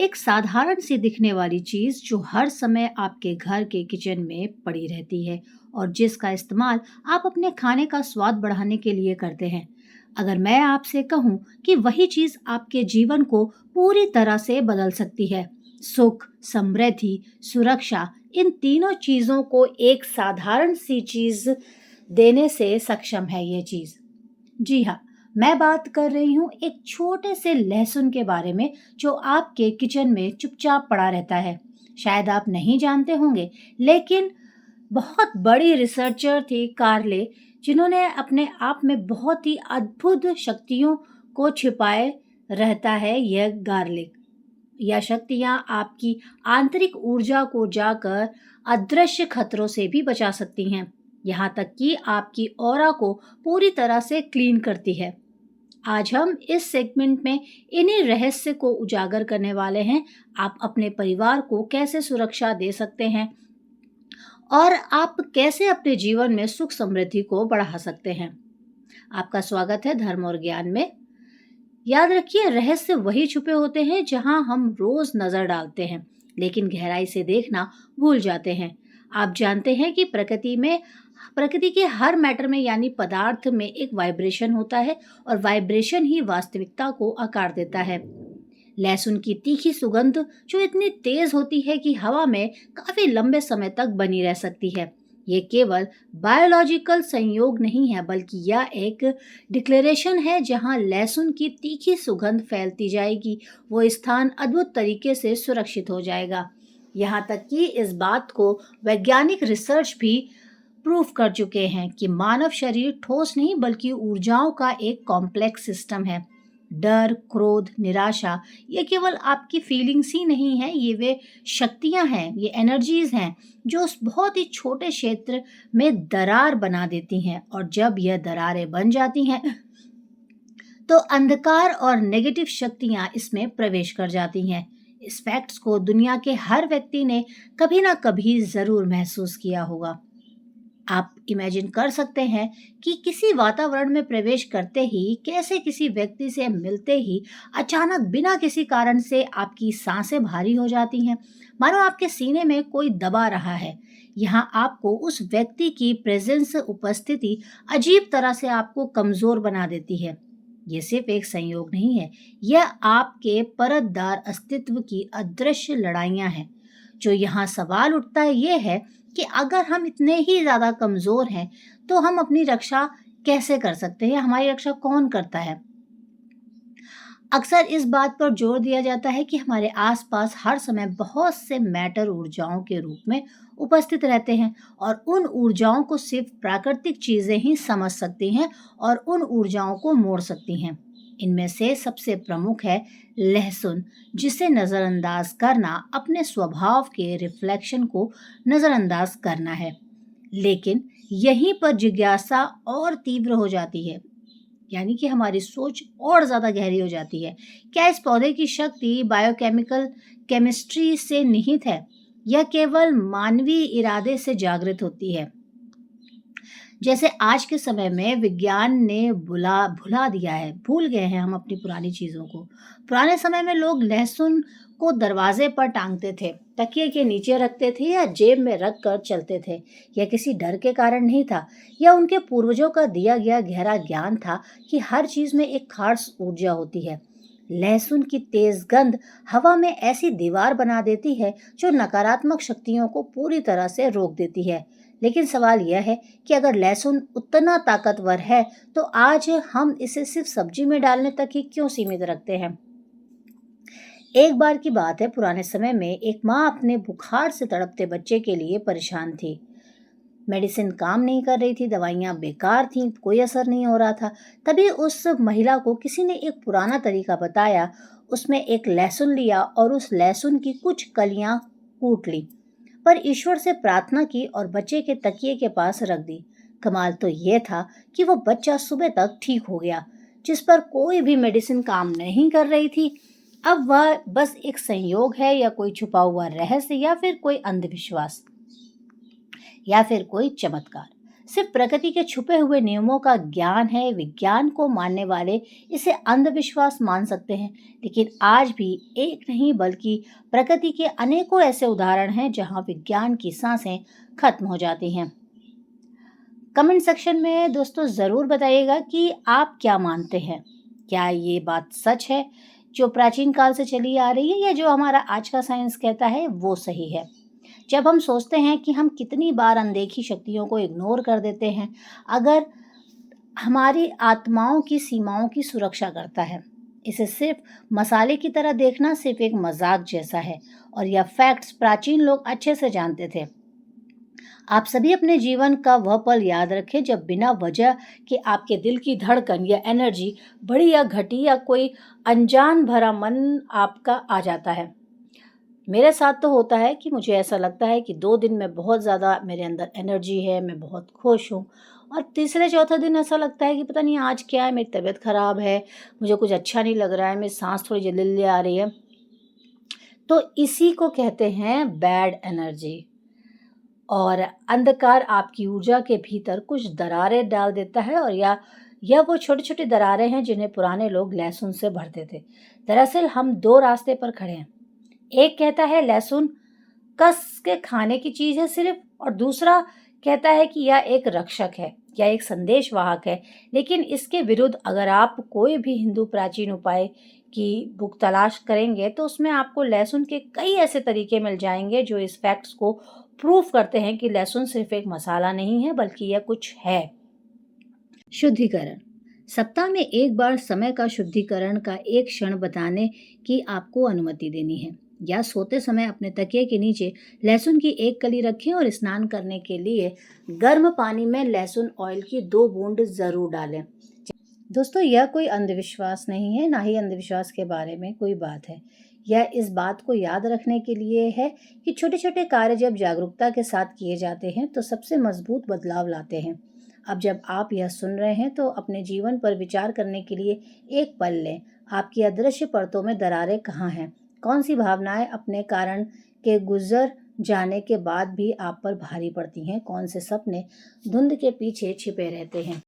एक साधारण सी दिखने वाली चीज जो हर समय आपके घर के किचन में पड़ी रहती है और जिसका इस्तेमाल आप अपने खाने का स्वाद बढ़ाने के लिए करते हैं। अगर मैं आपसे कहूं कि वही चीज आपके जीवन को पूरी तरह से बदल सकती है, सुख, समृद्धि, सुरक्षा, इन तीनों चीजों को एक साधारण सी चीज देने से सक्षम है ये चीज। जी हाँ, मैं बात कर रही हूँ एक छोटे से लहसुन के बारे में जो आपके किचन में चुपचाप पड़ा रहता है। शायद आप नहीं जानते होंगे, लेकिन बहुत बड़ी रिसर्चर थी कार्ले, जिन्होंने अपने आप में बहुत ही अद्भुत शक्तियों को छिपाए रहता है। यह गार्लिक या शक्तियाँ आपकी आंतरिक ऊर्जा को जाकर अदृश्य खतरों से भी बचा सकती हैं, यहाँ तक कि आपकी ऑरा को पूरी तरह से क्लीन करती है। आज हम इस सेगमेंट में इन्हीं रहस्य को उजागर करने वाले हैं। आप अपने परिवार को कैसे सुरक्षा दे सकते हैं और आप कैसे अपने जीवन में सुख समृद्धि को बढ़ा सकते हैं। आपका स्वागत है धर्म और ज्ञान में। याद रखिए, रहस्य वही छुपे होते हैं जहां हम रोज नजर डालते हैं लेकिन गहराई से देखना भूल जाते हैं। आप जानते हैं कि प्रकृति के हर मैटर में यानी पदार्थ में एक वाइब्रेशन होता है और वाइब्रेशन ही वास्तविकता को आकार देता है। लहसुन की तीखी सुगंध जो इतनी तेज होती है कि हवा में काफी लंबे समय तक बनी रह सकती है, ये केवल बायोलॉजिकल संयोग नहीं है, बल्कि यह एक डिक्लेरेशन है। जहां लहसुन की तीखी सुगंध फैलती जाएगी, वो स्थान अद्भुत तरीके से सुरक्षित हो जाएगा। यहाँ तक कि इस बात को वैज्ञानिक रिसर्च भी प्रूफ कर चुके हैं कि मानव शरीर ठोस नहीं बल्कि ऊर्जाओं का एक कॉम्प्लेक्स सिस्टम है। डर, क्रोध, निराशा, ये केवल आपकी फीलिंग्स ही नहीं है, ये वे शक्तियां हैं, ये एनर्जीज हैं जो उस बहुत ही छोटे क्षेत्र में दरार बना देती हैं। और जब यह दरारें बन जाती हैं तो अंधकार और नेगेटिव शक्तियां इसमें प्रवेश कर जाती हैं। इस फैक्ट्स को दुनिया के हर व्यक्ति ने कभी ना कभी जरूर महसूस किया होगा। आप इमेजिन कर सकते हैं कि किसी वातावरण में प्रवेश करते ही, कैसे किसी व्यक्ति से मिलते ही अचानक बिना किसी कारण से आपकी सांसें भारी हो जाती हैं, मानो आपके सीने में कोई दबा रहा है। यहाँ आपको उस व्यक्ति की प्रेजेंस, उपस्थिति अजीब तरह से आपको कमजोर बना देती है। ये सिर्फ एक संयोग नहीं है, यह आपके परतदार अस्तित्व की अदृश्य लड़ाइयाँ हैं। जो यहाँ सवाल उठता है ये है कि अगर हम इतने ही ज्यादा कमजोर हैं तो हम अपनी रक्षा कैसे कर सकते हैं? हमारी रक्षा कौन करता है? अक्सर इस बात पर जोर दिया जाता है कि हमारे आसपास हर समय बहुत से मैटर ऊर्जाओं के रूप में उपस्थित रहते हैं और उन ऊर्जाओं को सिर्फ प्राकृतिक चीजें ही समझ सकती हैं और उन ऊर्जाओं को मोड़ सकती हैं। इनमें से सबसे प्रमुख है लहसुन, जिसे नजरअंदाज करना अपने स्वभाव के रिफ्लेक्शन को नजरअंदाज करना है। लेकिन यहीं पर जिज्ञासा और तीव्र हो जाती है, यानी कि हमारी सोच और ज्यादा गहरी हो जाती है। क्या इस पौधे की शक्ति बायोकेमिकल केमिस्ट्री से निहित है या केवल मानवीय इरादे से जागृत होती है? जैसे आज के समय में विज्ञान ने भुला दिया है, भूल गए हैं हम अपनी पुरानी चीजों को। पुराने समय में लोग लहसुन को दरवाजे पर टांगते थे, तकिए के नीचे रखते थे या जेब में रख कर चलते थे। यह किसी डर के कारण नहीं था, यह उनके पूर्वजों का दिया गया गहरा ज्ञान था कि हर चीज में एक खास ऊर्जा होती है। लहसुन की तेज गंध हवा में ऐसी दीवार बना देती है जो नकारात्मक शक्तियों को पूरी तरह से रोक देती है। लेकिन सवाल यह है कि अगर लहसुन उतना ताकतवर है तो आज हम इसे सिर्फ सब्जी में डालने तक ही क्यों सीमित रखते हैं? एक बार की बात है, पुराने समय में एक माँ अपने बुखार से तड़पते बच्चे के लिए परेशान थी। मेडिसिन काम नहीं कर रही थी, दवाइयाँ बेकार थीं, कोई असर नहीं हो रहा था। तभी उस महिला को किसी ने एक पुराना तरीका बताया। उसमें एक लहसुन लिया और उस लहसुन की कुछ कलियां कूट ली, पर ईश्वर से प्रार्थना की और बच्चे के तकिए के पास रख दी। कमाल तो यह था कि वो बच्चा सुबह तक ठीक हो गया, जिस पर कोई भी मेडिसिन काम नहीं कर रही थी। अब वह बस एक संयोग है या कोई छुपा हुआ रहस्य या फिर कोई अंधविश्वास या फिर कोई चमत्कार? सिर्फ प्रकृति के छुपे हुए नियमों का ज्ञान है। विज्ञान को मानने वाले इसे अंधविश्वास मान सकते हैं, लेकिन आज भी एक नहीं बल्कि प्रकृति के अनेकों ऐसे उदाहरण हैं जहां विज्ञान की सांसें खत्म हो जाती हैं। कमेंट सेक्शन में दोस्तों ज़रूर बताइएगा कि आप क्या मानते हैं। क्या ये बात सच है जो प्राचीन काल से चली आ रही है, या जो हमारा आज का साइंस कहता है वो सही है? जब हम सोचते हैं कि हम कितनी बार अनदेखी शक्तियों को इग्नोर कर देते हैं, अगर हमारी आत्माओं की सीमाओं की सुरक्षा करता है। इसे सिर्फ मसाले की तरह देखना सिर्फ एक मजाक जैसा है, और यह फैक्ट्स प्राचीन लोग अच्छे से जानते थे। आप सभी अपने जीवन का वह पल याद रखें जब बिना वजह के आपके दिल की धड़कन या एनर्जी बढ़ी या घटी, या कोई अनजान भरा मन आपका आ जाता है। मेरे साथ तो होता है कि मुझे ऐसा लगता है कि 2 दिन में बहुत ज़्यादा मेरे अंदर एनर्जी है, मैं बहुत खुश हूँ, और तीसरे चौथे दिन ऐसा लगता है कि पता नहीं आज क्या है, मेरी तबीयत ख़राब है, मुझे कुछ अच्छा नहीं लग रहा है, मेरी सांस थोड़ी जलिल्ली आ रही है। तो इसी को कहते हैं बैड एनर्जी। और अंधकार आपकी ऊर्जा के भीतर कुछ दरारें डाल देता है, और या वो छोटी छोटी दरारें हैं जिन्हें पुराने लोग लहसुन से भरते थे। दरअसल हम 2 रास्ते पर खड़े हैं। एक कहता है लहसुन कस के खाने की चीज है सिर्फ, और दूसरा कहता है कि यह एक रक्षक है या एक संदेश वाहक है। लेकिन इसके विरुद्ध अगर आप कोई भी हिंदू प्राचीन उपाय की बुक तलाश करेंगे तो उसमें आपको लहसुन के कई ऐसे तरीके मिल जाएंगे जो इस फैक्ट्स को प्रूफ करते हैं कि लहसुन सिर्फ एक मसाला नहीं है, बल्कि यह कुछ है। शुद्धिकरण। सप्ताह में एक बार समय का शुद्धिकरण का एक क्षण बताने की आपको अनुमति देनी है, या सोते समय अपने तकिए के नीचे लहसुन की एक कली रखें और स्नान करने के लिए गर्म पानी में लहसुन ऑयल की 2 बूंद जरूर डालें। दोस्तों, यह कोई अंधविश्वास नहीं है, ना ही अंधविश्वास के बारे में कोई बात है। यह इस बात को याद रखने के लिए है कि छोटे छोटे कार्य जब जागरूकता के साथ किए जाते हैं तो सबसे मजबूत बदलाव लाते हैं। अब जब आप यह सुन रहे हैं तो अपने जीवन पर विचार करने के लिए एक पल लें। आपकी अदृश्य परतों में दरारें कहाँ हैं? कौन सी भावनाएं अपने कारण के गुजर जाने के बाद भी आप पर भारी पड़ती हैं? कौन से सपने धुंध के पीछे छिपे रहते हैं?